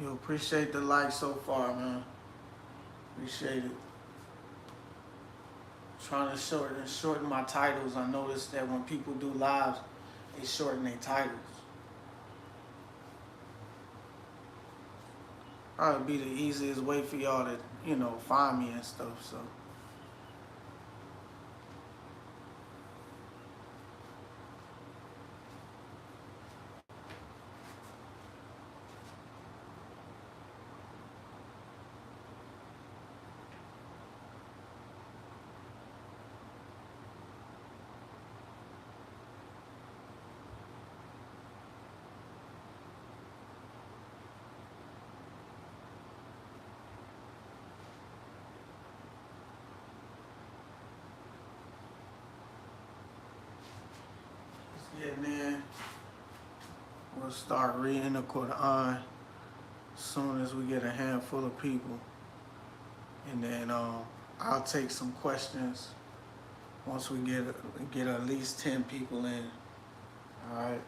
Yo, appreciate the like so far, man. Appreciate it. Trying to shorten my titles. I noticed that when people do lives, they shorten their titles. Probably be the easiest way for y'all to, find me and stuff. So. Getting in. We'll start reading the Quran as soon as we get a handful of people. And then I'll take some questions once we get at least 10 people in. All right.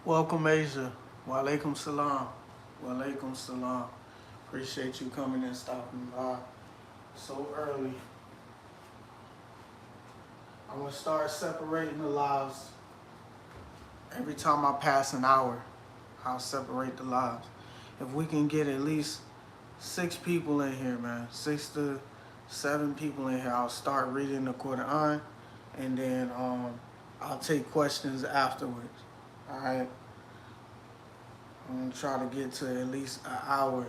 Welcome, Asia. Wa alaikum salam. Wa alaikum salam. Appreciate you coming and stopping by so early. I'm going to start separating the lives. Every time I pass an hour, I'll separate the lives. If we can get at least 6 people in here, man, 6 to 7 people in here, I'll start reading the Quran, and then I'll take questions afterwards. All right? I'm going to try to get to at least an hour,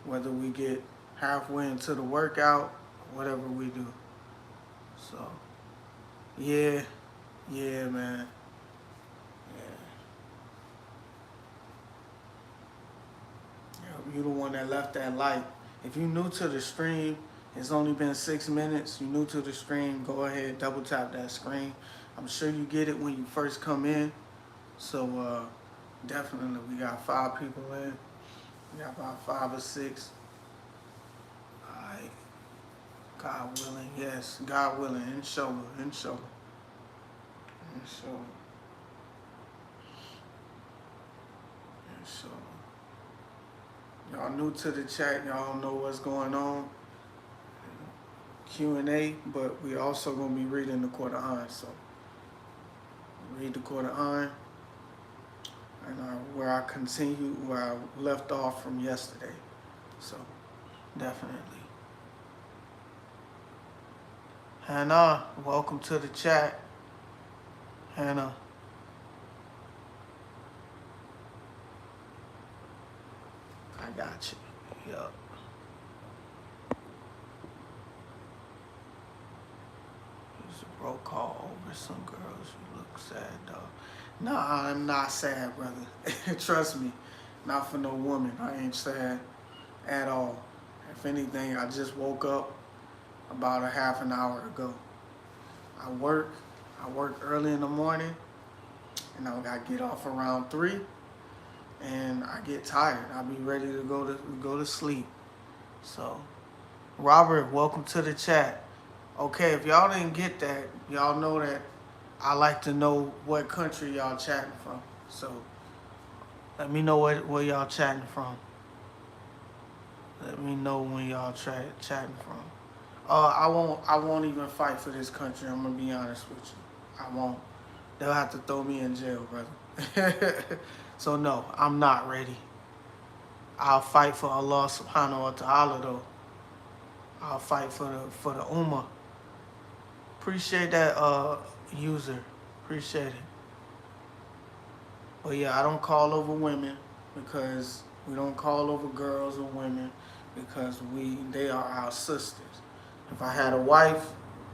whether we get halfway into the workout, whatever we do. So, yeah, man. You the one that left that like. If you're new to the stream, it's only been 6 minutes. You're new to the stream, go ahead, double tap that screen. I'm sure you get it when you first come in. So definitely, we got 5 people in. We got about 5 or 6. All right. God willing, yes. God willing, inshallah, inshallah, inshallah, inshallah. Y'all new to the chat, y'all don't know what's going on. Q&A, but we also gonna be reading the Quran. So read the Quran, and where I continue where I left off from yesterday. So definitely. Hannah, welcome to the chat. Hannah. I got you. Yup. It's a bro call over some girls. You look sad, dog. Nah, I'm not sad, brother. Trust me. Not for no woman. I ain't sad at all. If anything, I just woke up about a half an hour ago. I work early in the morning, and I gotta get off around 3, and I get tired. I'll be ready to go to sleep. So, Robert, welcome to the chat. Okay, if y'all didn't get that, y'all know that I like to know what country y'all chatting from. So, let me know where y'all chatting from. Let me know when y'all chatting from. I won't even fight for this country. I'm gonna be honest with you. I won't. They'll have to throw me in jail, brother. So no, I'm not ready. I'll fight for Allah subhanahu wa ta'ala though. I'll fight for the ummah. Appreciate that user. Appreciate it. But yeah, I don't call over women because we don't call over girls or women because they are our sisters. If I had a wife,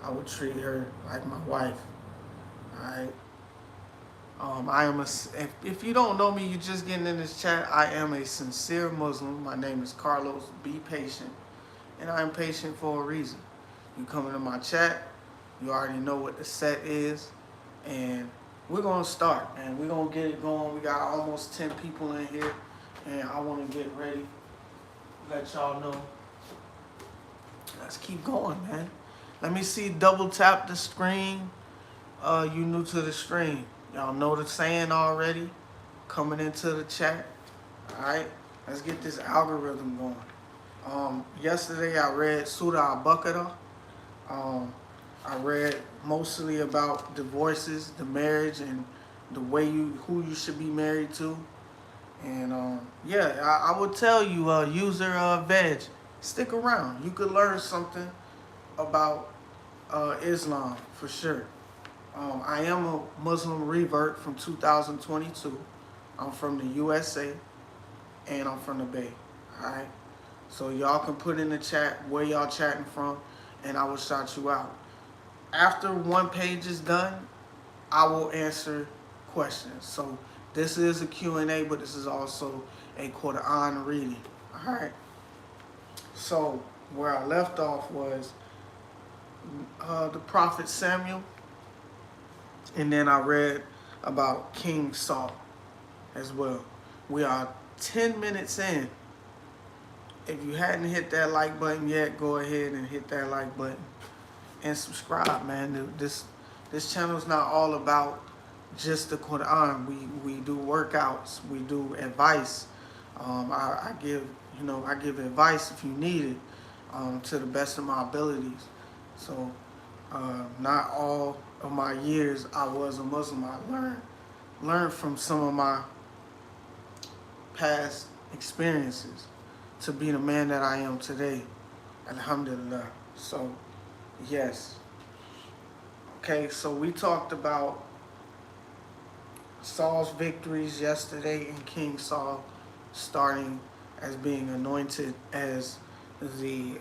I would treat her like my wife. Alright? If you don't know me, you're just getting in this chat, I am a sincere Muslim. My name is Carlos Bpatient, and I'm patient for a reason. You come into my chat, you already know what the set is, and we're gonna start, and we're gonna get it going. We got almost 10 people in here, and I wanna get ready, let y'all know. Let's keep going, man. Let me see, double tap the screen. You new to the stream. Y'all know the saying already. Coming into the chat. Alright, let's get this algorithm going. Yesterday I read Surah Al-Baqarah. I read mostly about divorces, the marriage, and the way who you should be married to. And yeah, I would tell you, user Veg, stick around. You could learn something about Islam for sure. I am a Muslim revert from 2022. I'm from the USA, and I'm from the Bay. Alright? So y'all can put in the chat where y'all chatting from, and I will shout you out. After one page is done, I will answer questions. So this is a Q&A, but this is also a Quran reading. Alright? So where I left off was the Prophet Samuel. And then I read about King Saul as well. We are 10 minutes in. If you hadn't hit that like button yet, go ahead and hit that like button. And subscribe, man. This channel is not all about just the Quran. We do workouts. We do advice. I give advice if you need it, to the best of my abilities. So not all of my years I was a Muslim. I learned from some of my past experiences to be the man that I am today. Alhamdulillah. So yes. Okay, so we talked about Saul's victories yesterday, and King Saul starting as being anointed as the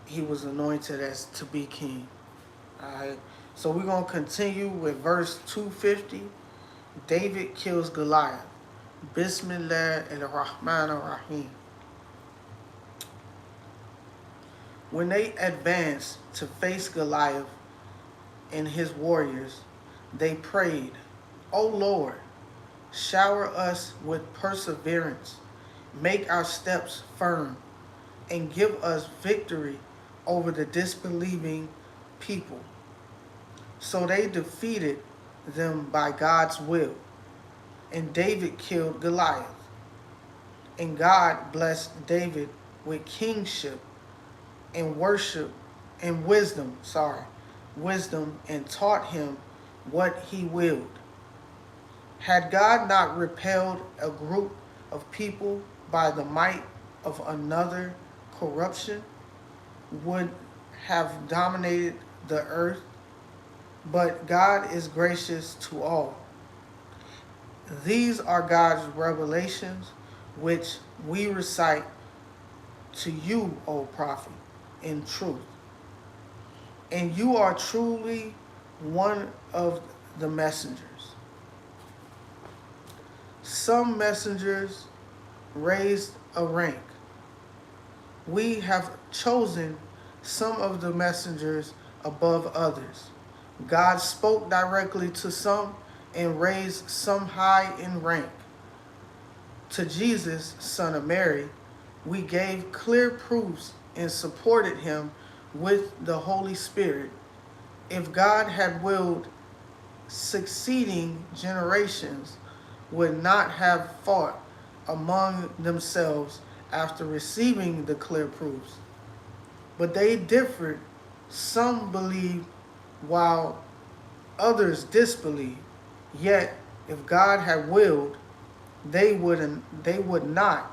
he was anointed as to be king. Alright, so we're going to continue with verse 250. David kills Goliath. Bismillah ar-Rahman ar-Rahim. When they advanced to face Goliath and his warriors, they prayed, "O Lord, shower us with perseverance, make our steps firm, and give us victory over the disbelieving people. So they defeated them by God's will, and David killed Goliath. And God blessed David with kingship and worship and wisdom, and taught him what he willed. Had God not repelled a group of people by the might of another, corruption would have dominated the earth. But God is gracious to all. These are God's revelations, which we recite to you, O prophet, in truth. And you are truly one of the messengers. Some messengers raised a rank. We have chosen some of the messengers above others. God spoke directly to some and raised some high in rank. To Jesus, son of Mary, we gave clear proofs and supported him with the Holy Spirit. If God had willed, succeeding generations would not have fought among themselves after receiving the clear proofs. But they differed. Some believed while others disbelieved. Yet, if God had willed, they would not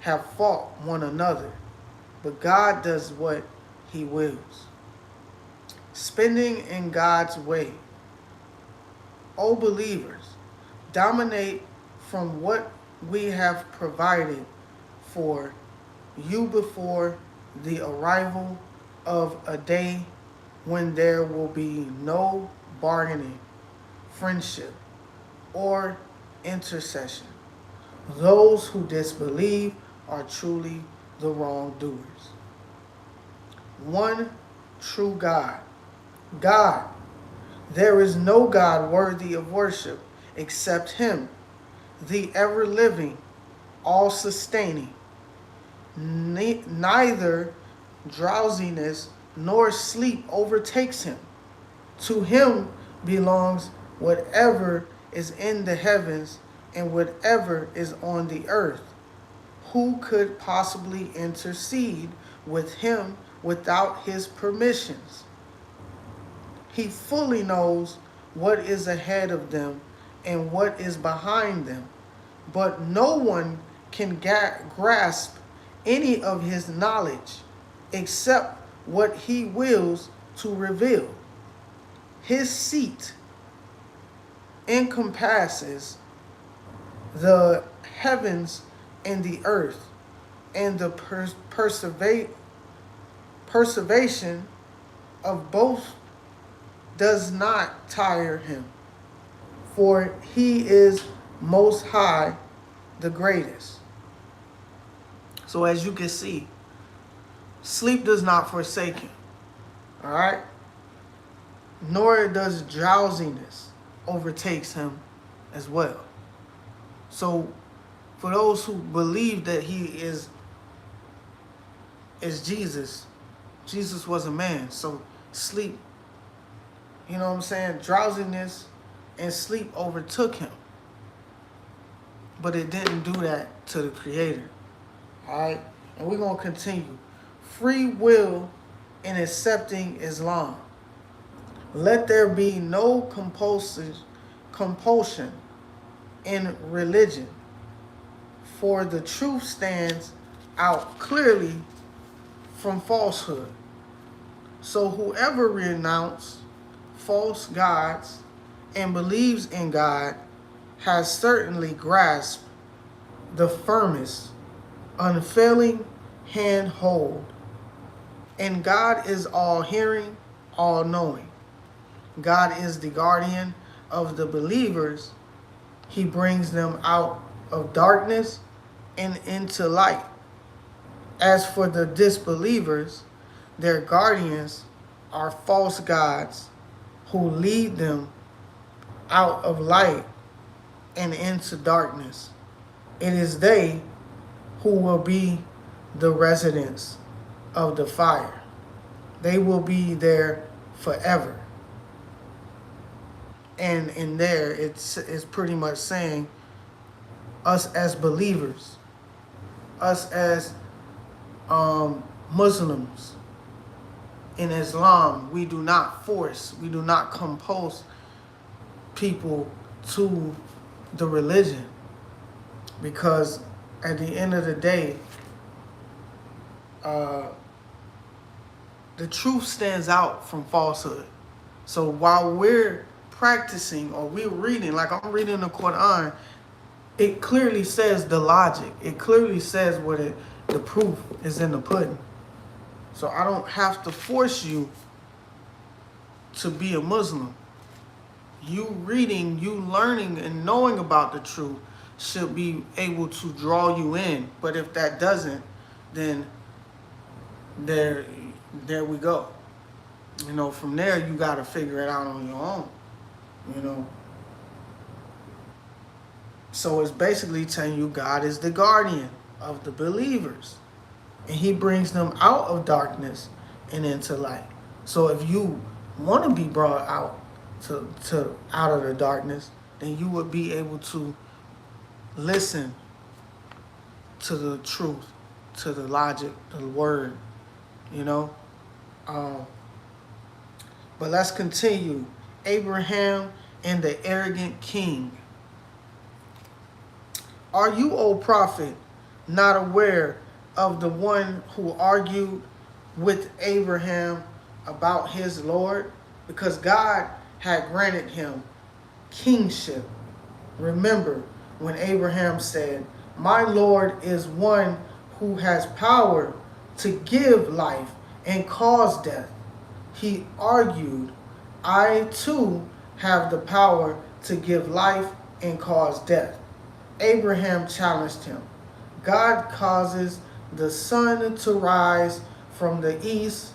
have fought one another. But God does what he wills. Spending in God's way. O believers, dominate from what we have provided for you before the arrival of a day when there will be no bargaining, friendship, or intercession. Those who disbelieve are truly the wrongdoers. One true God. God, there is no God worthy of worship except him, the ever-living, all-sustaining. Neither drowsiness nor sleep overtakes him. To him belongs whatever is in the heavens and whatever is on the earth. Who could possibly intercede with him without his permissions? He fully knows what is ahead of them and what is behind them, but no one can grasp any of his knowledge except what he wills to reveal. His seat encompasses the heavens and the earth, and the preservation of both does not tire him, for he is most high, the greatest. So as you can see, sleep does not forsake him, all right? Nor does drowsiness overtakes him as well. So for those who believe that he is Jesus, Jesus was a man. So sleep, you know what I'm saying? Drowsiness and sleep overtook him. But it didn't do that to the Creator. All right? And we're going to continue. Free will in accepting Islam. Let there be no compulsion in religion, for the truth stands out clearly from falsehood. So whoever renounces false gods and believes in God has certainly grasped the firmest, unfailing handhold. And God is all-hearing, all-knowing. God is the guardian of the believers. He brings them out of darkness and into light. As for the disbelievers, their guardians are false gods who lead them out of light and into darkness. It is they who will be the residents of the fire. They will be there forever. And in there, it's pretty much saying us as believers, us as Muslims in Islam, we do not force, we do not compose people to the religion, because at the end of the day, the truth stands out from falsehood. So while we're practicing or we're reading, like I'm reading the Quran, it clearly says the logic. It clearly says what the proof is in the pudding. So I don't have to force you to be a Muslim. You reading, you learning, and knowing about the truth should be able to draw you in. But if that doesn't, then there we go. You know, from there you got to figure it out on your own. You know. So it's basically telling you God is the guardian of the believers, and he brings them out of darkness and into light. So if you want to be brought out to out of the darkness, then you would be able to listen to the truth, to the logic, the word, you know. But let's continue. Abraham and the arrogant king. Are you, O prophet, not aware of the one who argued with Abraham about his Lord? Because God had granted him kingship. Remember when Abraham said, my Lord is one who has power to give life and cause death. He argued, I too have the power to give life and cause death. Abraham challenged him. God causes the sun to rise from the east,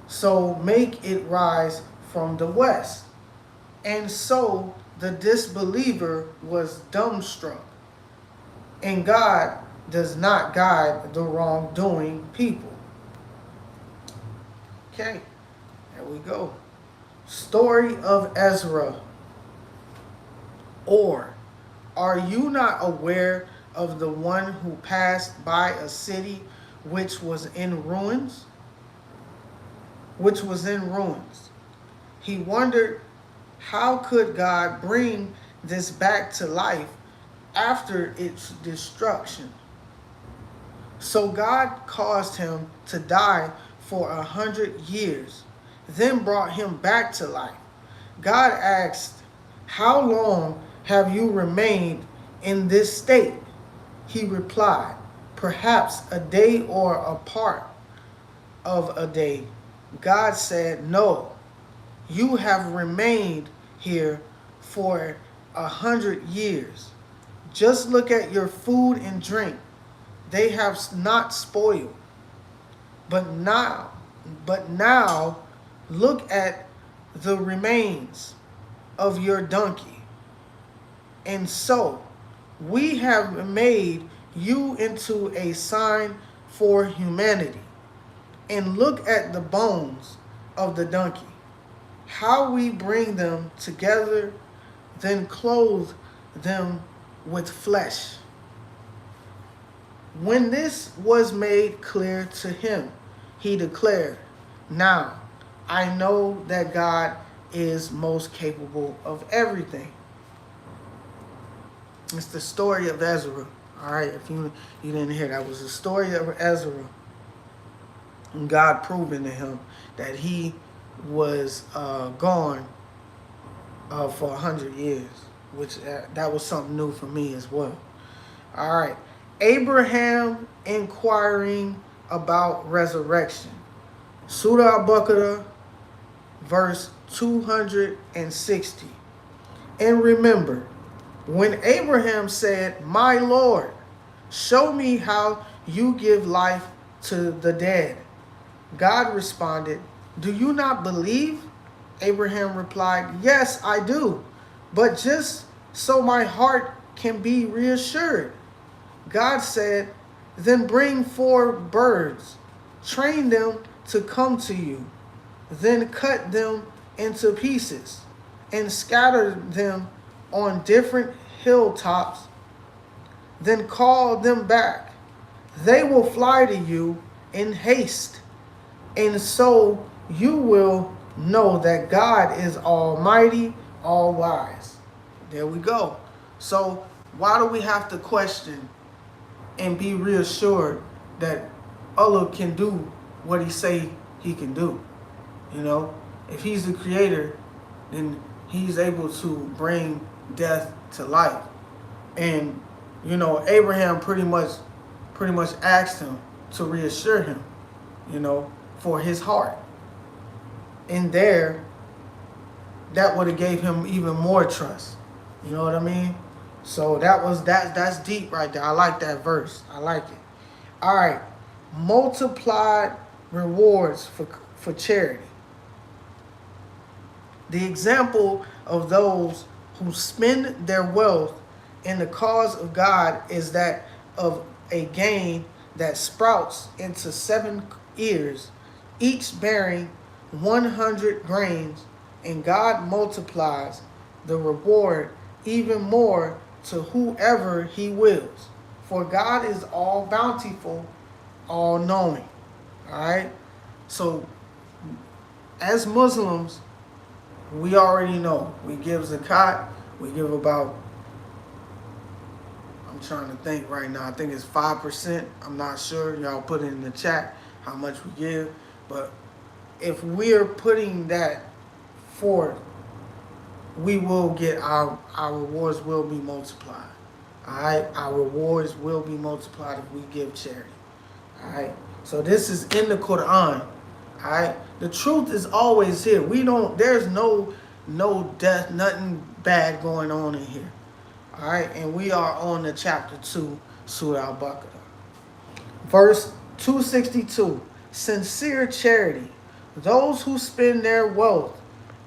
so make it rise from the west. And so the disbeliever was dumbstruck. And God does not guide the wrongdoing people. Okay, there we go. Story of Ezra. Or, are you not aware of the one who passed by a city which was in ruins? He wondered, how could God bring this back to life after its destruction? So God caused him to die for 100 years, then brought him back to life. God asked, how long have you remained in this state? He replied, perhaps a day or a part of a day. God said, no, you have remained here for 100 years. Just look at your food and drink. They have not spoiled. But now look at the remains of your donkey. And so we have made you into a sign for humanity. And look at the bones of the donkey, how we bring them together, then clothe them with flesh. When this was made clear to him, he declared, now I know that God is most capable of everything. It's the story of Ezra. All right, if you didn't hear, that was the story of Ezra. And God proving to him that he was gone for 100 years, which that was something new for me as well. All right, Abraham inquiring about resurrection. Surah Al-Baqarah, verse 260. And remember, when Abraham said, my Lord, show me how you give life to the dead, God responded, do you not believe? Abraham replied, yes, I do, but just so my heart can be reassured. God said, then bring 4 birds Train them to come to you, then cut them into pieces and scatter them on different hilltops, then call them back. They will fly to you in haste, and so you will know that God is almighty, all wise. There we go. So why do we have to question and be reassured that Allah can do what he say he can do? You know, if he's the creator, then he's able to bring death to life. And, you know, Abraham pretty much asked him to reassure him, you know, for his heart. And there, that would have gave him even more trust. You know what I mean? So that's deep right there. I like that verse. I like it. All right. Multiplied rewards for charity. The example of those who spend their wealth in the cause of God is that of a grain that sprouts into 7 ears, each bearing 100 grains, and God multiplies the reward even more to whoever he wills. For God is all bountiful, all knowing. All right? So, as Muslims, we already know. We give zakat. We give about, I'm trying to think right now. I think it's 5%. I'm not sure. Y'all put it in the chat how much we give. But if we're putting that forth, we will get our rewards will be multiplied. All right? Our rewards will be multiplied if we give charity. All right? So this is in the Quran. All right? The truth is always here. There's no death, nothing bad going on in here. All right? And we are on the chapter 2, Surah Al-Baqarah. Verse 262. Sincere charity. Those who spend their wealth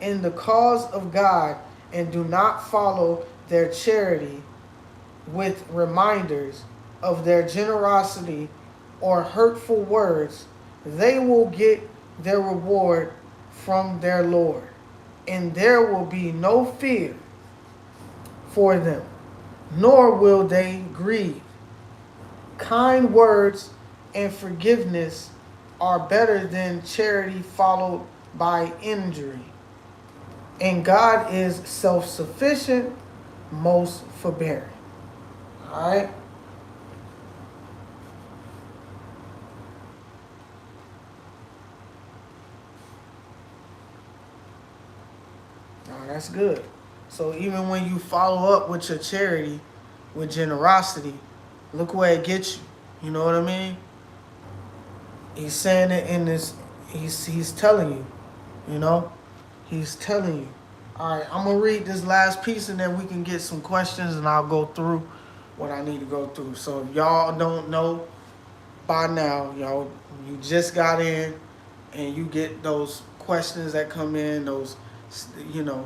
in the cause of God and do not follow their charity with reminders of their generosity or hurtful words, they will get their reward from their Lord, and there will be no fear for them, nor will they grieve. Kind words and forgiveness are better than charity followed by injury. And God is self-sufficient, most forbearing. All right? That's good. So even when you follow up with your charity, with generosity, look where it gets you. You know what I mean? He's saying it in this, he's telling you, you know? He's telling you. All right, I'm going to read this last piece and then we can get some questions and I'll go through what I need to go through. So if y'all don't know by now, y'all, you just got in and you get those questions that come in, those, you know,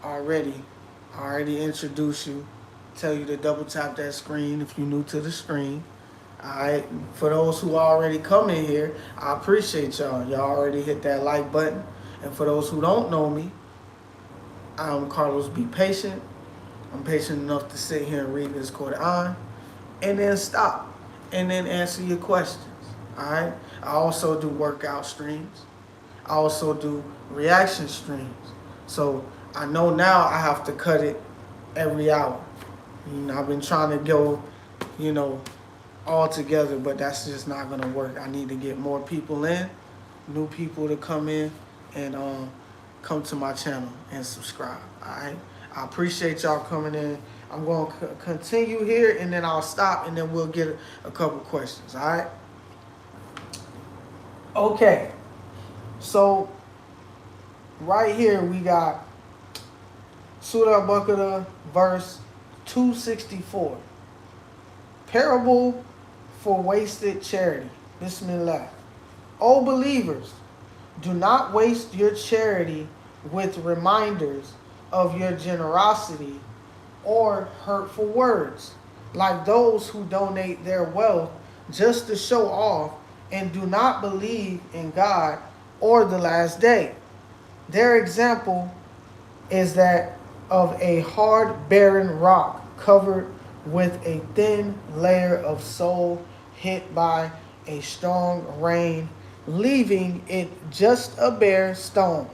already introduce you, tell you to double tap that screen if you're new to the screen. All right, for those who already come in here, I appreciate y'all. Y'all already hit that like button. And for those who don't know me, I'm Carlos Bpatient. I'm patient enough to sit here and read this Quran and then stop and then answer your questions. All right, I also do workout streams. I also do reaction streams. So I know now I have to cut it every hour. You know, I've been trying to go, you know, all together, but that's just not gonna work. I need to get more people in, new people to come in and come to my channel and subscribe. All right, I appreciate y'all coming in. I'm going to continue here and then I'll stop and then we'll get a couple questions. All right. Okay. So right here we got Surah Al-Baqarah, verse 264. Parable for wasted charity. Bismillah. O believers, do not waste your charity with reminders of your generosity or hurtful words, like those who donate their wealth just to show off and do not believe in God or the last day. Their example is that of a hard, barren rock covered with a thin layer of soil hit by a strong rain, leaving it just a bare stone.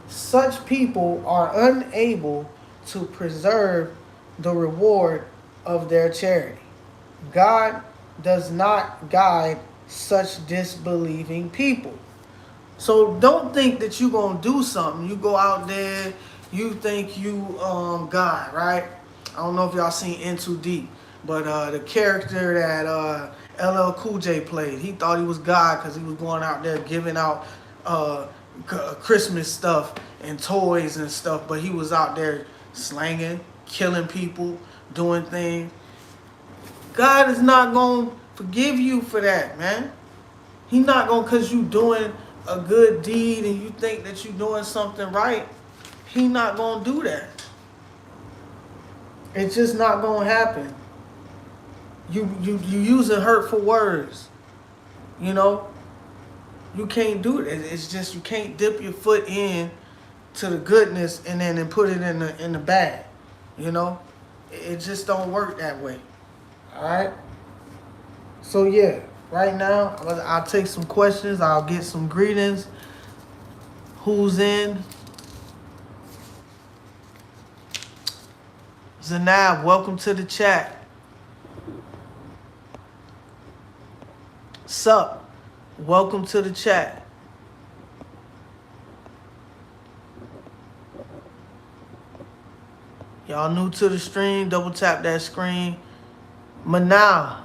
Such people are unable to preserve the reward of their charity. God does not guide such disbelieving people. So don't think that you're gonna do something. You go out there, you think you God, right? I don't know if y'all seen In Too Deep, but the character that LL Cool J played, he thought he was God because he was going out there giving out Christmas stuff and toys and stuff, but he was out there slanging, killing people, doing things. God is not gonna forgive you for that, man. He's not gonna, cause you doing a good deed and you think that you're doing something right. He not gonna do that. It's just not gonna happen. You using hurtful words. You know, you can't do it. It's just you can't dip your foot in to the goodness and then put it in the bad. You know, it just don't work that way. All right. So yeah, right now I'll take some questions. I'll get some greetings. Who's in? Zanab, welcome to the chat. Sup, welcome to the chat. Y'all new to the stream, double tap that screen. Manal,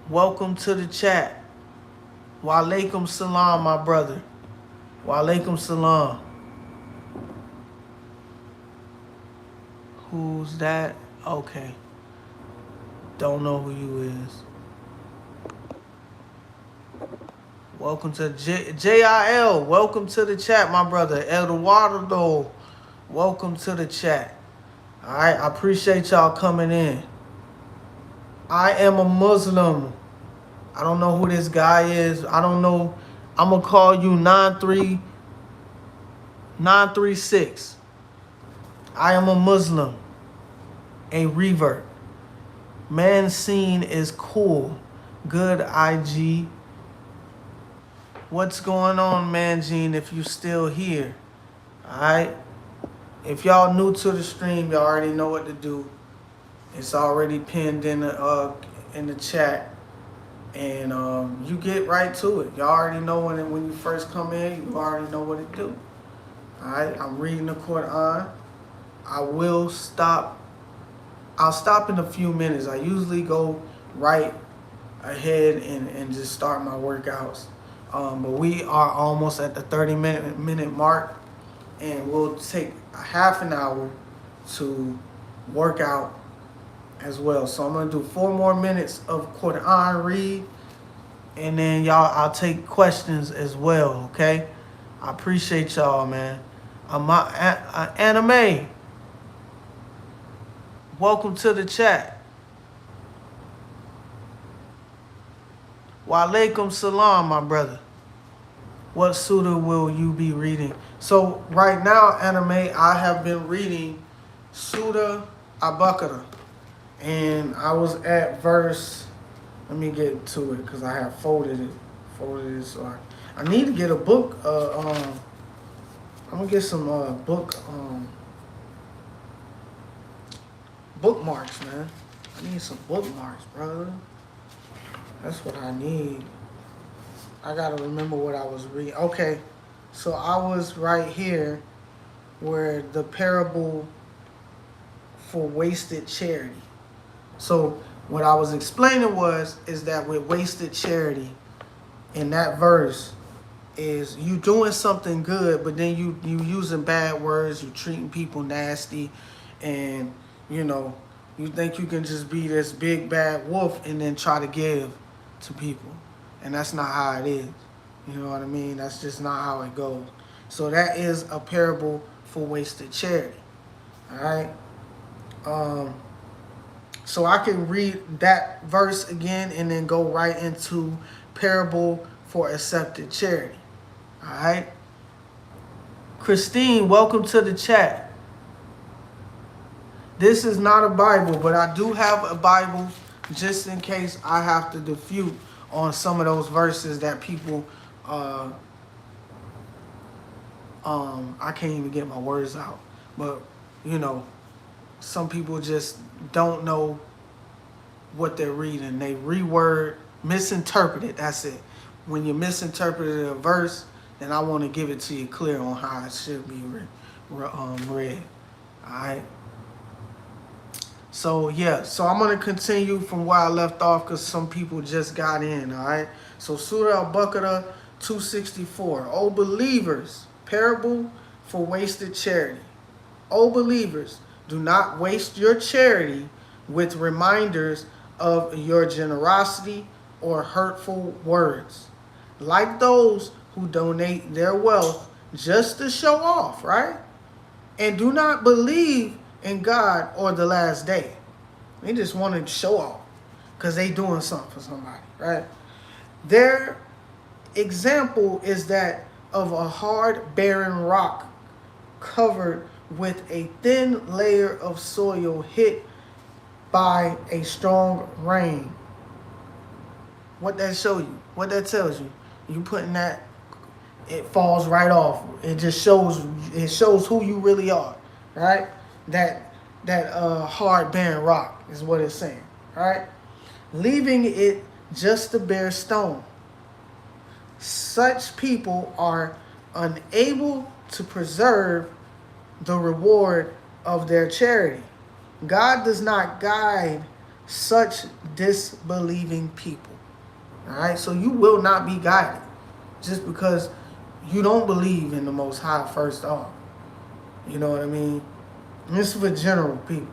welcome to the chat. Wa alaikum salam, my brother. Wa alaikum salam. Who's that? Okay. Don't know who you is. Welcome to JIL. Welcome to the chat, my brother. Eduardo, welcome to the chat. All right, I appreciate y'all coming in. I am a Muslim. I don't know who this guy is. I don't know. I'm going to call you 936. I am a Muslim. A revert. Man seen is cool. Good IG. What's going on, Man Gene, if you still here? Alright? If y'all new to the stream, y'all already know what to do. It's already pinned in the chat. And you get right to it. Y'all already know when you first come in, you already know what to do. Alright? I'm reading the Quran. I'll stop in a few minutes. I usually go right ahead and just start my workouts. But we are almost at the 30-minute mark, and we'll take a half an hour to work out as well. So I'm going to do 4 more minutes of Quran read, and then I'll take questions as well, okay? I appreciate y'all, man. Anime, welcome to the chat. Wa alaikum salam, my brother. What surah will you be reading? So right now, Anime, I have been reading Surah Al-Baqarah. And I was at verse, let me get to it because I have folded it so I need to get a book. I'm gonna get some bookmarks, man. I need some bookmarks, brother. That's what I need. I gotta remember what I was reading. Okay, so I was right here where the parable for wasted charity. So what I was explaining is that with wasted charity, in that verse, is you doing something good, but then you using bad words, you treating people nasty, and you think you can just be this big bad wolf and then try to give to people. And that's not how it is. You know what I mean? That's just not how it goes. So that is a parable for wasted charity. All right? So I can read that verse again and then go right into parable for accepted charity. All right. Christine, welcome to the chat. This is not a Bible, but I do have a Bible just in case I have to defute on some of those verses that people, I can't even get my words out. But, you know, some people just don't know what they're reading. They reword, misinterpret it. That's it. When you misinterpret a verse, then I want to give it to you clear on how it should be read. All right. So yeah, so I'm gonna continue from where I left off because some people just got in. All right. So Surah Al-Baqarah 264. O believers, parable for wasted charity. O believers, do not waste your charity with reminders of your generosity or hurtful words, like those who donate their wealth just to show off, right? And do not believe in God or the last day. They just want to show off because they doing something for somebody, right? Their example is that of a hard, barren rock covered with a thin layer of soil hit by a strong rain. What that show you? What that tells you? You putting that, it falls right off. It just shows who you really are, right? That hard barren rock is what it's saying, right? Leaving it just a bare stone. Such people are unable to preserve the reward of their charity. God does not guide such disbelieving people. All right, so you will not be guided just because you don't believe in the Most High first off. You know what I mean? And this is for general people.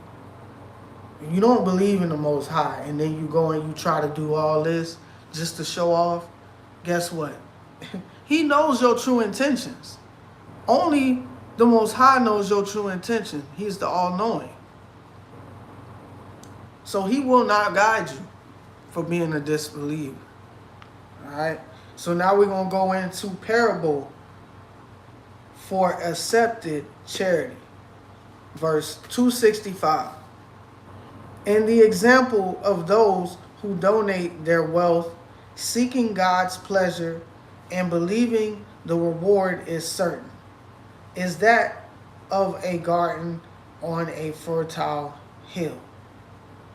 You don't believe in the Most High and then you go and you try to do all this just to show off. Guess what? He knows your true intentions. Only the Most High knows your true intention. He's the all-knowing. So he will not guide you for being a disbeliever. All right? So now we're going to go into parable for accepted charity. Verse 265. In the example of those who donate their wealth, seeking God's pleasure and believing the reward is certain, is that of a garden on a fertile hill.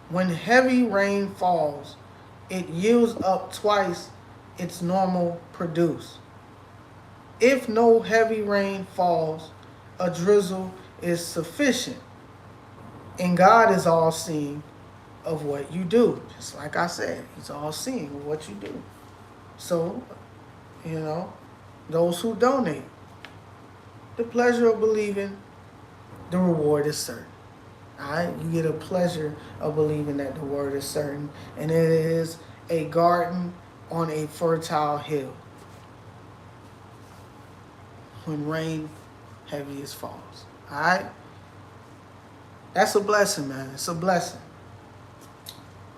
When heavy rain falls, it yields up twice its normal produce. If no heavy rain falls, a drizzle is sufficient. And God is all seeing of what you do. Just like I said, he's all seeing of what you do. So, you know, those who donate, the pleasure of believing, the reward is certain. All right? You get a pleasure of believing that the word is certain. And it is a garden on a fertile hill. When rain heaviest falls. All right? That's a blessing, man. It's a blessing.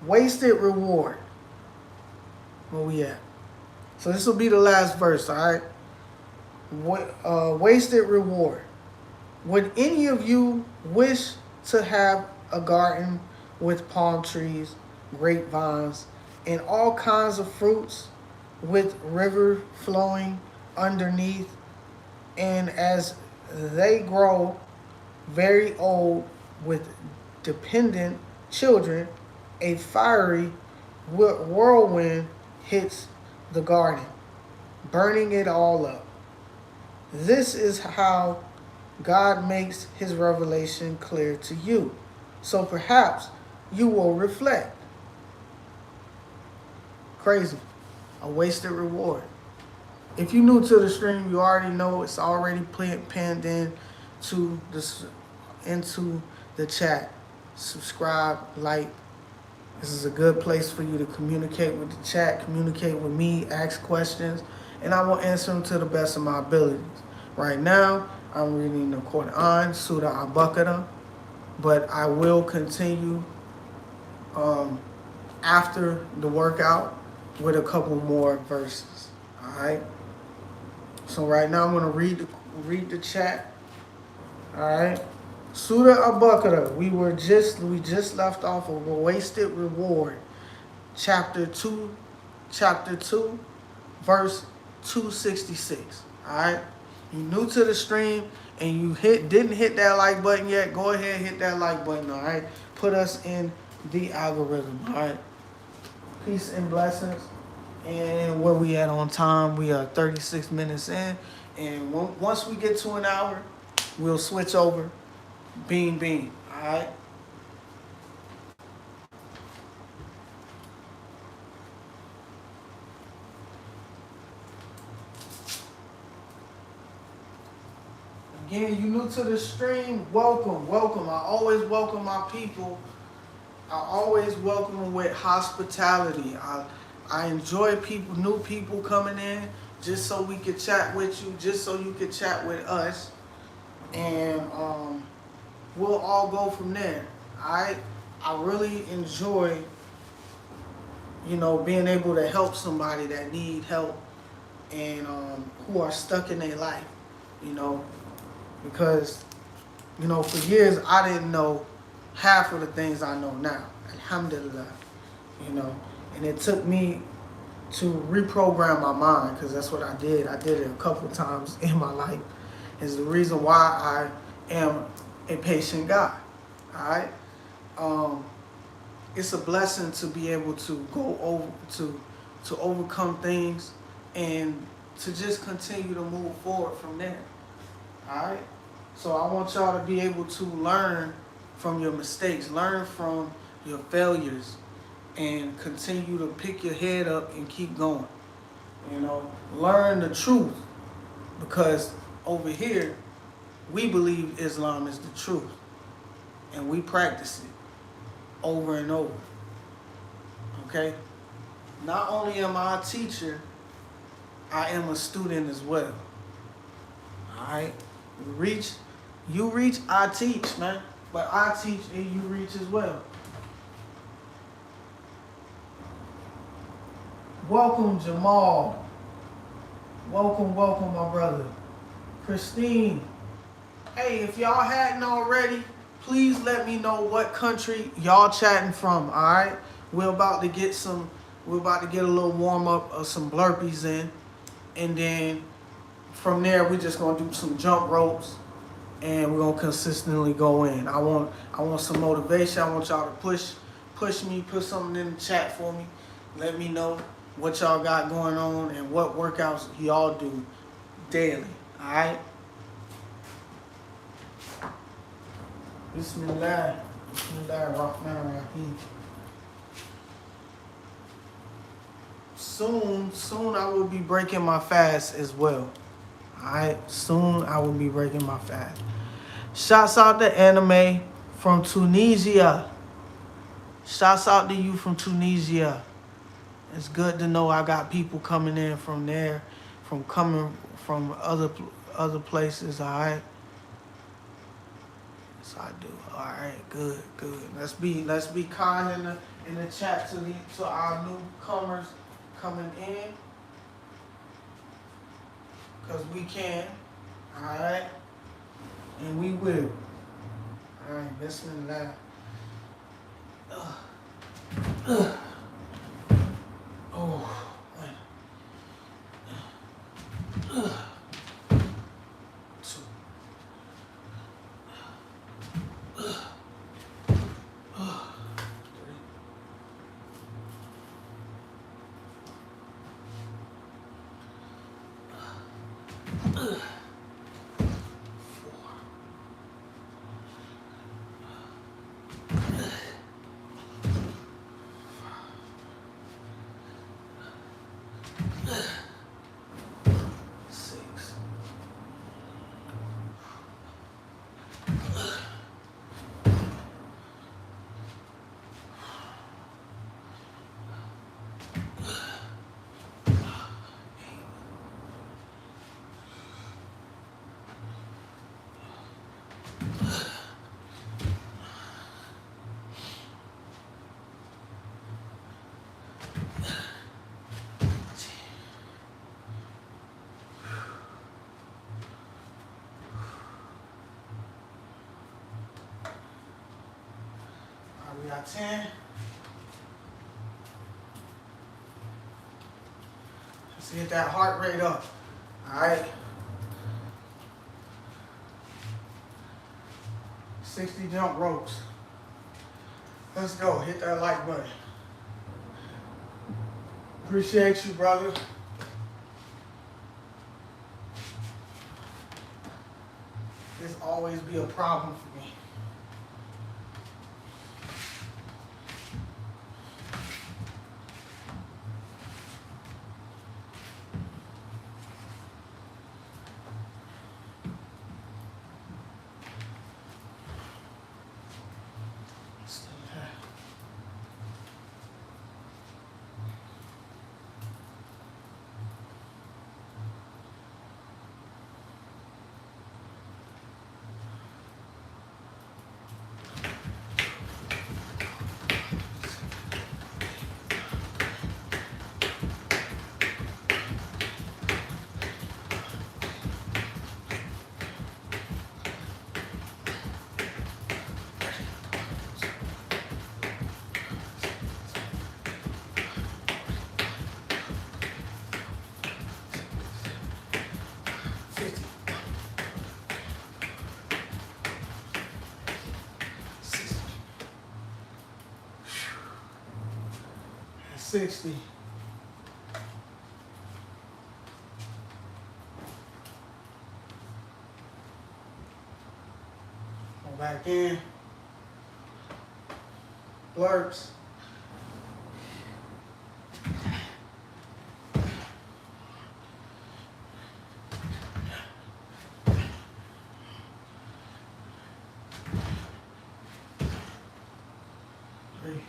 Wasted reward. Where we at? So this will be the last verse, all right? Wasted reward. Would any of you wish to have a garden with palm trees, grapevines, and all kinds of fruits with river flowing underneath, and as they grow very old with dependent children, a fiery whirlwind hits the garden, burning it all up? This is how God makes his revelation clear to you. So perhaps you will reflect. Crazy. A wasted reward. If you're new to the stream, you already know it's already pinned into the chat. Subscribe, like. This is a good place for you to communicate with the chat, communicate with me, ask questions, and I will answer them to the best of my abilities. Right now, I'm reading the Quran, Surah Al-Baqarah, but I will continue after the workout with a couple more verses. All right. So right now I'm gonna read the chat. All right. Surah Al-Baqarah. We just left off of a wasted reward, chapter two, verse 266. All right. You new to the stream and you didn't hit that like button yet? Go ahead and hit that like button. All right. Put us in the algorithm. All right. Peace and blessings. And where we at on time? We are 36 minutes in. And once we get to an hour, we'll switch over. Bean. All right. Again, you new to the stream, welcome. I always welcome my people. I always welcome them with hospitality. I enjoy new people coming in just so we could chat with you, just so you could chat with us. And we'll all go from there. I really enjoy, being able to help somebody that need help and who are stuck in their life, because, for years I didn't know half of the things I know now. Alhamdulillah, and it took me to reprogram my mind, because that's what I did. I did it a couple of times in my life. Is the reason why I am a patient guy. All right. It's a blessing to be able to go over to overcome things and to just continue to move forward from there. All right. So I want y'all to be able to learn from your mistakes, learn from your failures, and continue to pick your head up and keep going. Learn the truth, because over here we believe Islam is the truth, and we practice it over and over. Okay? Not only am I a teacher, I am a student as well. All right? You reach, I teach, man. But I teach and you reach as well. Welcome, Jamal. Welcome, my brother. Christine. Hey, if y'all hadn't already, please let me know what country y'all chatting from, all right? We're about to get a little warm up of some burpees in. And then from there, we're just going to do some jump ropes. And we're going to consistently go in. I want some motivation. I want y'all to push me, put something in the chat for me. Let me know what y'all got going on and what workouts y'all do daily. All right? Bismillah. Bismillahirrahmanirrahim. Soon I will be breaking my fast as well. Alright, soon I will be breaking my fast. Shouts out to Anime from Tunisia. Shouts out to you from Tunisia. It's good to know I got people coming in from there, coming from other places. Alright. Yes, I do. Alright, good. Let's be kind in the chat to our newcomers coming in. Because we can, all right? And we will. All right, bismillah. Oh, man. See. got 10. Let's get that heart rate up. All right. 60 jump ropes. Let's go. Hit that like button. Appreciate you, brother. This always be a problem for me. $50. 60. Go back in. Blurps. Three.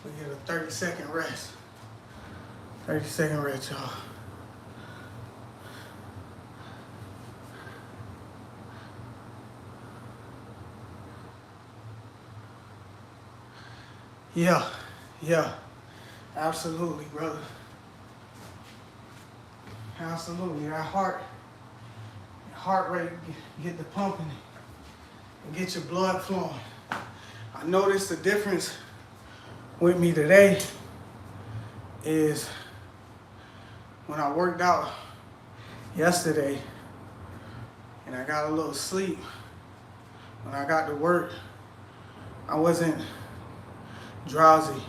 We get a 30-second rest. 30-second rest, y'all. Yeah, absolutely, brother. Absolutely, that heart rate, get the pumping and get your blood flowing. I noticed the difference with me today is when I worked out yesterday and I got a little sleep. When I got to work, I wasn't drowsy.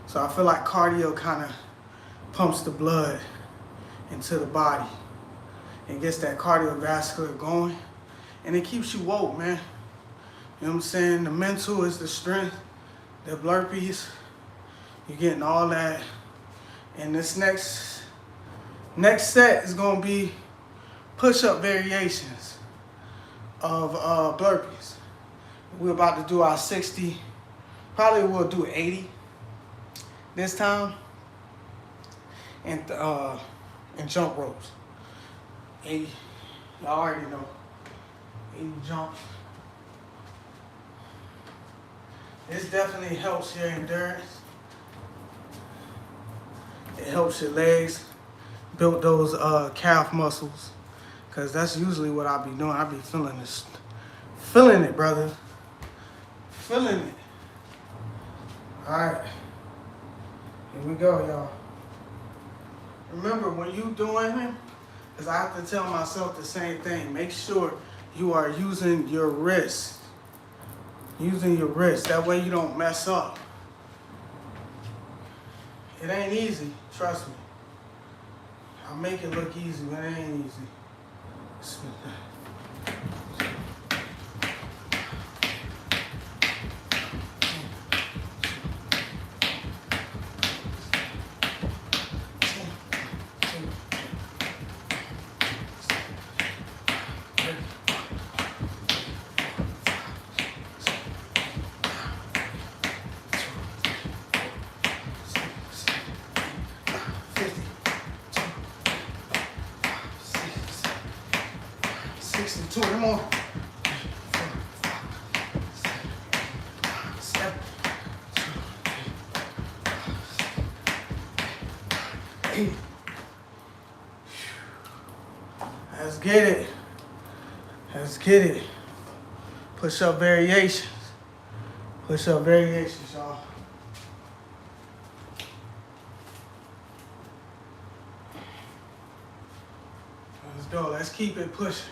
So I feel like cardio kind of pumps the blood into the body and gets that cardiovascular going, and it keeps you woke, man. You know what I'm saying? The mental is the strength, the burpees, you're getting all that. And this next set is gonna be push-up variations of burpees. We're about to do our 60, probably we'll do 80 this time, and jump ropes. 80, y'all already know, 80 jumps. This definitely helps your endurance. It helps your legs, build those calf muscles, cause that's usually what I be doing. I be feeling it, brother, feeling it. All right, here we go, y'all. Remember, when you doing it, cause I have to tell myself the same thing. Make sure you are using your wrist. Using your wrist. That way you don't mess up. It ain't easy, trust me. I'll make it look easy, but it ain't easy. Two more. 7, 8. Let's get it. Let's get it. Push up variations. Push up variations, y'all. Let's go. Let's keep it pushing.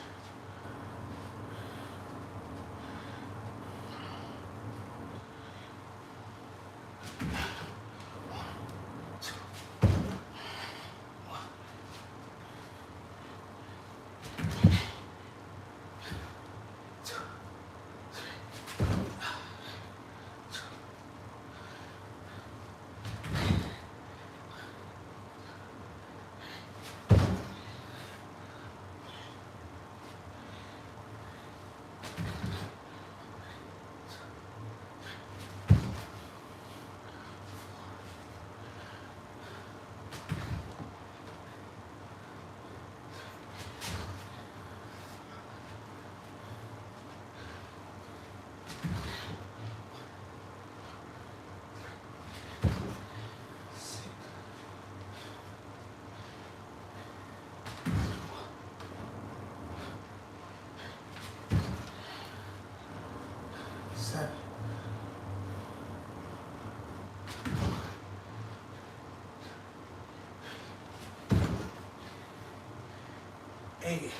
Eight.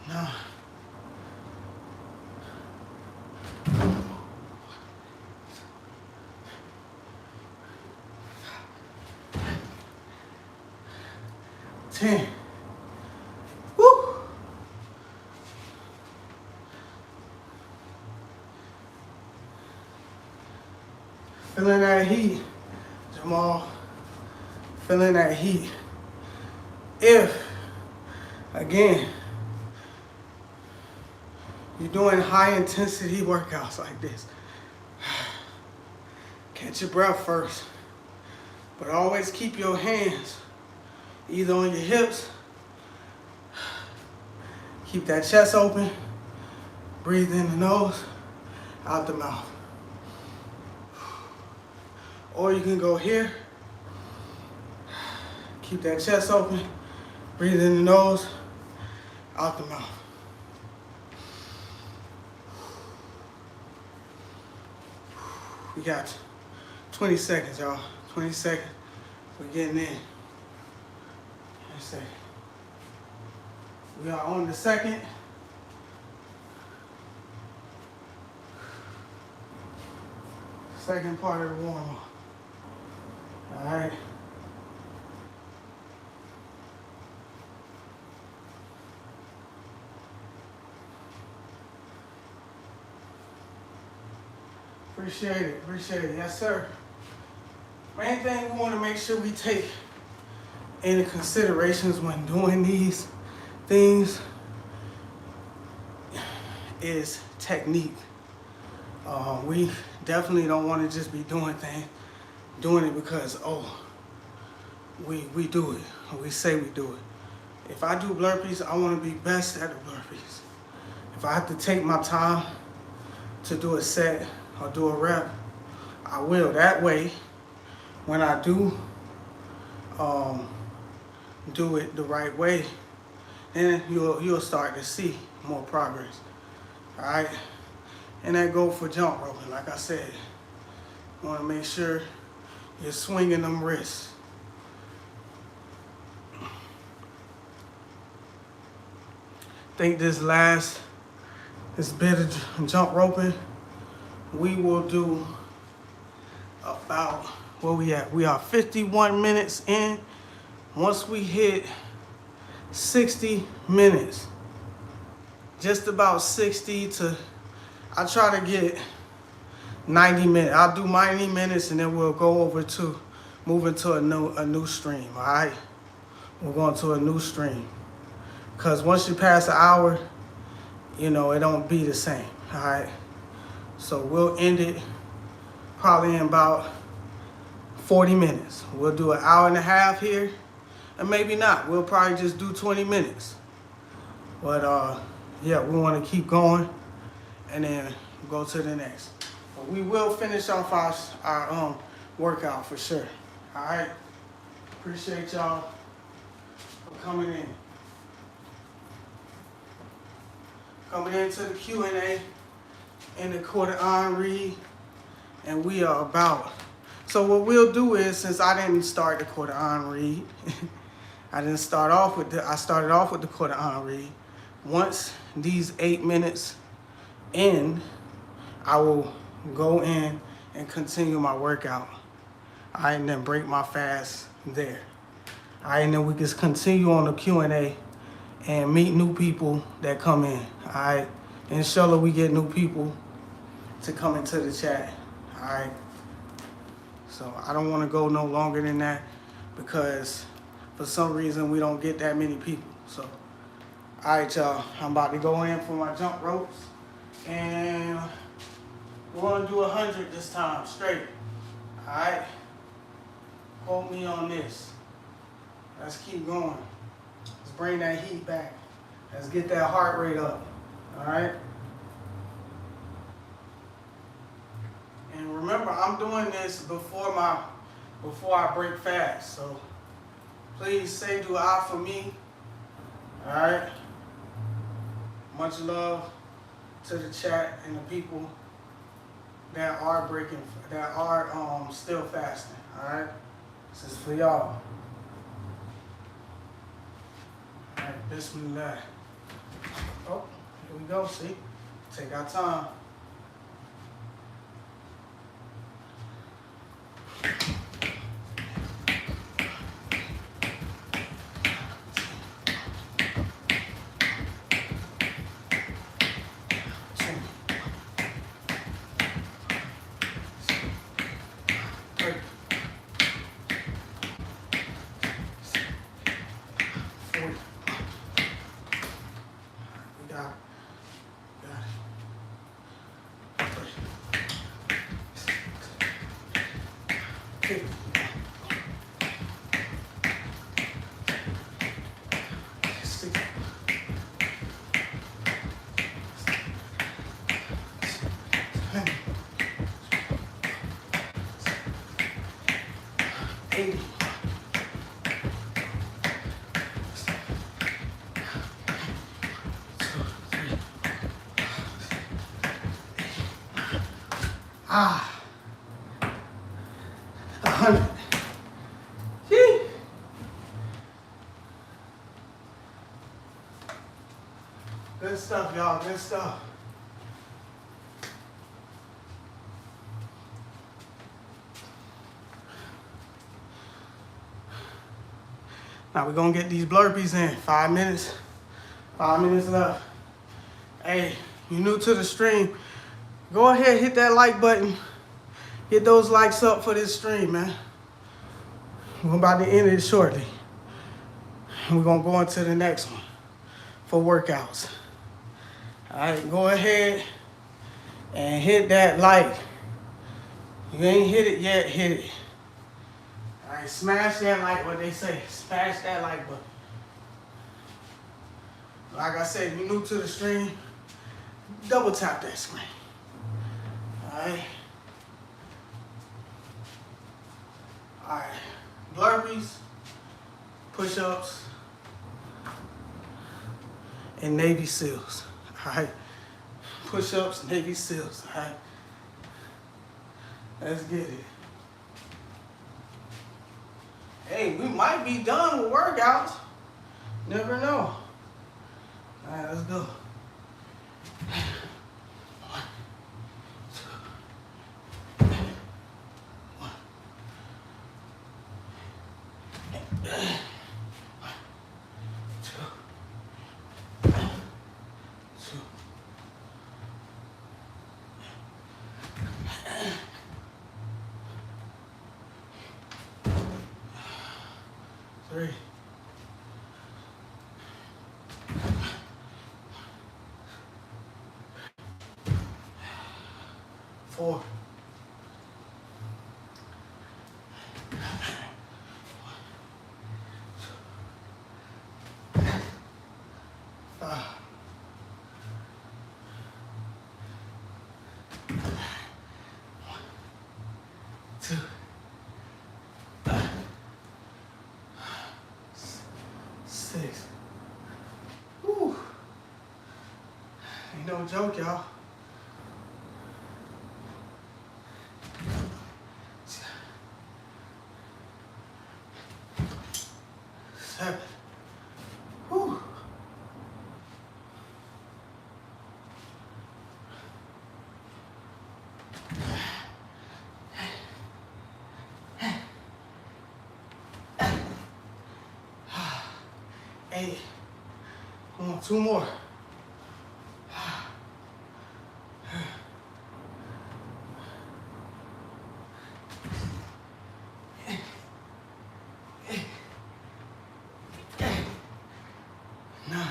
9. 10. Woo! Feeling that heat, Jamal. Feeling that heat. If, again, you're doing high intensity workouts like this, catch your breath first. But always keep your hands either on your hips, keep that chest open, breathe in the nose, out the mouth. Or you can go here, keep that chest open, breathe in the nose, out the mouth. We got 20 seconds, y'all. 20 seconds. We're getting in. Let's see. We are on the second part of the warm-up. All right. Appreciate it, yes sir. Main thing we want to make sure we take into considerations when doing these things is technique. We definitely don't want to just be doing it because, we do it, or we say we do it. If I do burpees, I want to be best at the burpees. If I have to take my time to do a set or do a rep, I will. That way, when I do do it the right way, then you'll start to see more progress. All right, and that go for jump roping. Like I said, you want to make sure you're swinging them wrists. think this bit of jump roping, we will do about, where we at? We are 51 minutes in. Once we hit 60 minutes, just about 60 to, I try to get 90 minutes. I'll do 90 minutes and then we'll go over to, move into a new stream, all right? We're going to a new stream. Because once you pass an hour, you know, it don't be the same, all right? So we'll end it probably in about 40 minutes. We'll do an hour and a half here, and maybe not. We'll probably just do 20 minutes. But yeah, we want to keep going and then go to the next. But we will finish off our workout for sure. All right? Appreciate y'all for coming in. Coming into the Q&A in the Quran read, and we are about. So what we'll do is, since I didn't start the Quran read, I started off with the Quran read. Once these 8 minutes end, I will go in and continue my workout. All right, and then break my fast there. All right, and then we can continue on the Q&A and meet new people that come in. All right, inshallah we get new people to come into the chat. All right, so I don't want to go no longer than that because for some reason we don't get that many people. So all right, y'all, I'm about to go in for my jump ropes, and we're gonna do 100 this time straight. All right, quote me on this. Let's keep going. Let's bring that heat back. Let's get that heart rate up. All right. And remember, I'm doing this before I break fast. So please say dua for me. All right. Much love to the chat and the people that are still fasting. All right. This is for y'all. All right, bismillah. Oh, here we go, see? Take our time. Ah, 100. Yee. Good stuff, y'all. Good stuff. Now we're gonna get these burpees in. 5 minutes. 5 minutes left. Hey, you new to the stream? Go ahead, hit that like button. Get those likes up for this stream, man. We're about to end it shortly. We're gonna go into the next one for workouts. All right, go ahead and hit that like. You ain't hit it yet, hit it. All right, smash that like, what they say, smash that like button. Like I said, if you're new to the stream, double tap that screen. Alright. Alright. Burpees, push-ups, and Navy SEALs. Alright. Push-ups, Navy SEALs. Alright. Let's get it. Hey, we might be done with workouts. Never know. All right, let's go. Three. 4. 5. 2. 6. Whew. Ain't no joke, y'all. 7. Whew. 8. Come on, 2 more. 9.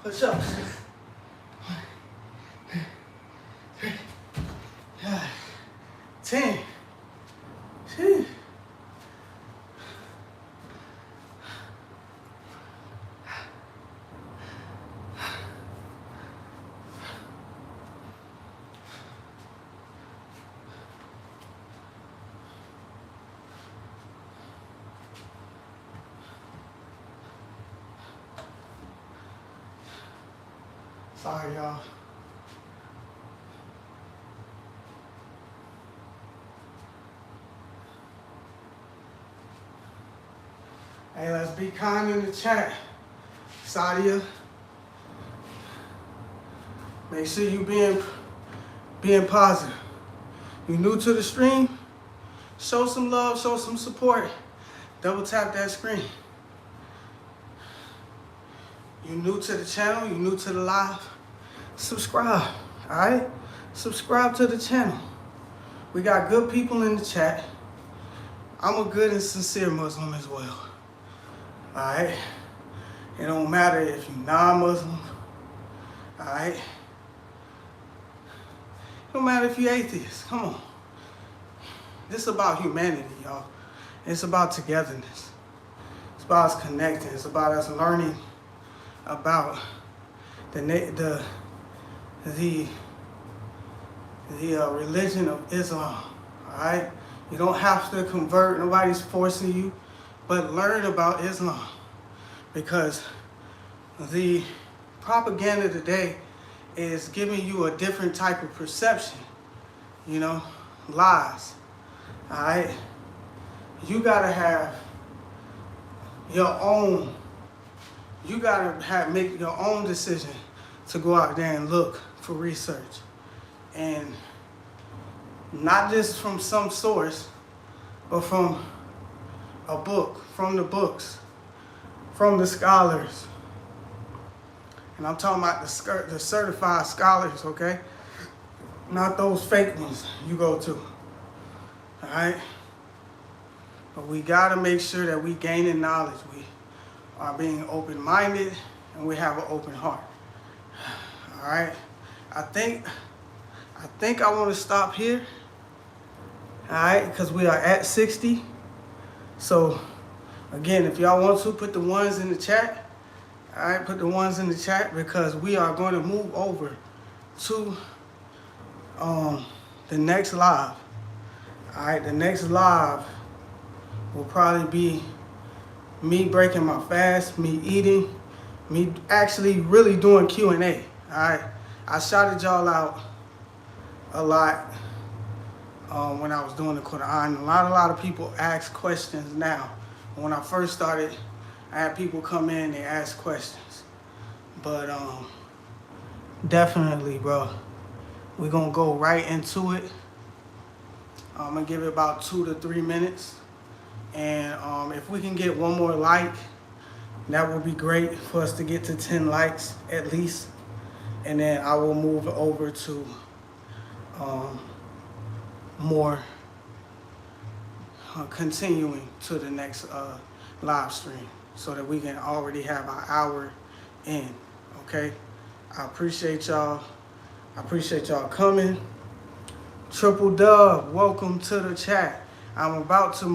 Push-ups. 10. Whew. Sorry, y'all. Hey, let's be kind in the chat. Sadia, make sure you being positive. You new to the stream? Show some love, show some support. Double tap that screen. You new to the channel, you new to the live, subscribe, all right? Subscribe to the channel. We got good people in the chat. I'm a good and sincere Muslim as well. All right, it don't matter if you're non-Muslim, all right? It don't matter if you're atheist, come on. This is about humanity, y'all. It's about togetherness. It's about us connecting. It's about us learning about the religion of Islam, all right? You don't have to convert, nobody's forcing you. But learn about Islam, because the propaganda today is giving you a different type of perception, you know, lies, all right? You gotta have your own, make your own decision to go out there and look for research. And not just from some source, but from a book, from the books, from the scholars. And I'm talking about the certified scholars, okay? Not those fake ones you go to, all right? But we gotta make sure that we gaining knowledge. We are being open-minded and we have an open heart, all right? I think I wanna stop here, all right? Because we are at 60. So, again, if y'all want to, put the ones in the chat. All right, put the ones in the chat, because we are going to move over to the next live. All right, the next live will probably be me breaking my fast, me eating, me actually really doing Q&A. All right, I shouted y'all out a lot when I was doing the Quran. A lot of people ask questions now. When I first started, I had people come in and ask questions. But definitely, bro, we're going to go right into it. I'm going to give it about 2 to 3 minutes. And if we can get one more like, that would be great for us to get to 10 likes at least. And then I will move over to more continuing to the next live stream so that we can already have our hour in. Okay? I appreciate y'all. I appreciate y'all coming. Triple Dub, welcome to the chat. I'm about to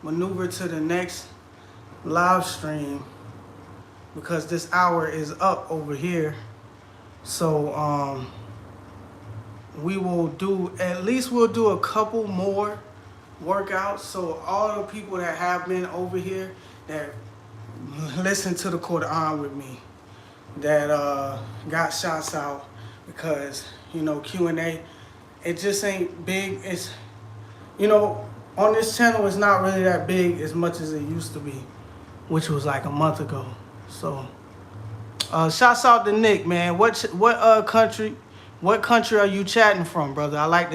maneuver to the next live stream because this hour is up over here. So we will do, at least we'll do a couple more workouts. So all the people that have been over here that listen to the Quran with me, that got shots out, because, you know, Q&A, it just ain't big. It's, you know, on this channel, it's not really that big as much as it used to be, which was like a month ago. So shouts out to Nick, man. What country are you chatting from, brother? I like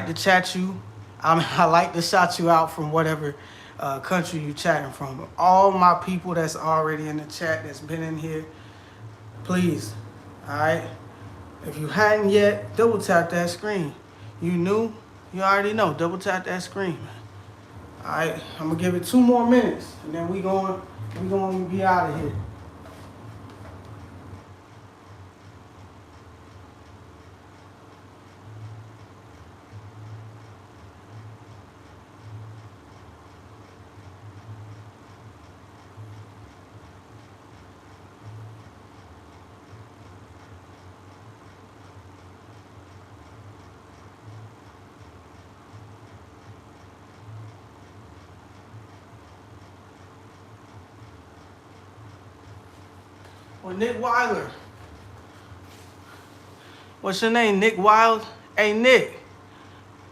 to chat you. I like to shout you out from whatever country you chatting from. All my people that's already in the chat, that's been in here, please, all right? If you hadn't yet, double tap that screen. You new? You already know. Double tap that screen, man. All right, I'm gonna give it 2 more minutes, and then we gonna be out of here. Well, Nick Weiler. What's your name, Nick Wild? Hey, Nick,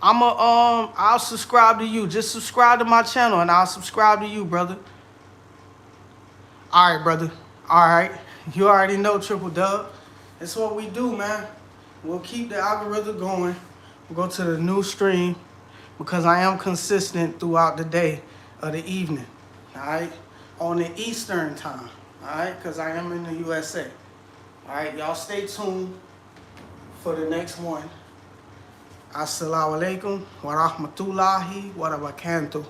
I'll subscribe to you. Just subscribe to my channel and I'll subscribe to you, brother. All right, brother. All right. You already know, Triple Dub. That's what we do, man. We'll keep the algorithm going. We'll go to the new stream because I am consistent throughout the day of the evening, all right? On the Eastern time. All right, because I am in the USA. All right, y'all stay tuned for the next one. Assalamu alaikum wa rahmatullahi wa barakatuh.